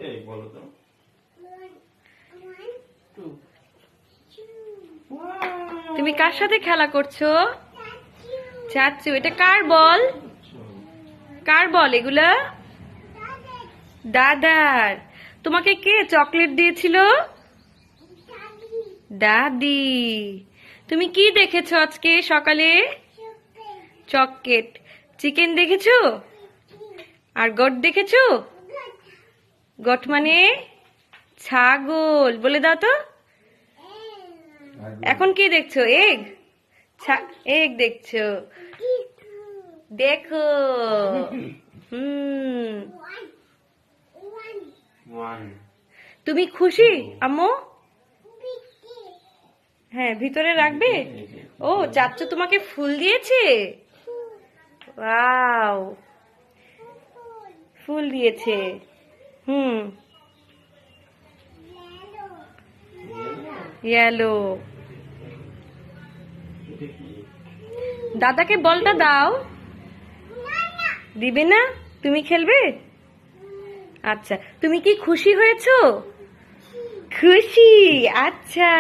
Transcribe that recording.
এই বলো তো। তুমি কার সাথে খেলা করছো? চাচ্ছু। এটা কার বল? কার বল এগুলা? দাদার। তোমাকে কে চকলেট দিয়েছিল? দাদি। তুমি কি দেখেছো আজকে সকালে? চকলেট। চিকেন দেখেছো? আর গট দেখেছো? গট মানে ছাগল। বলে দাও তো। এখন কি দেখছো? এগ। এগ দেখছো? দেখো। তুমি খুশি আম্মু? হ্যাঁ, ভিতরে রাখবে। ও, চাচ্চু তোমাকে ফুল দিয়েছে। ওয়াও, ফুল দিয়েছে। ইয়েলো। দাদাকে বলটা দাও। দিবে না? তুমি খেলবে? আচ্ছা, তুমি কি খুশি হয়েছো? খুশি। আচ্ছা।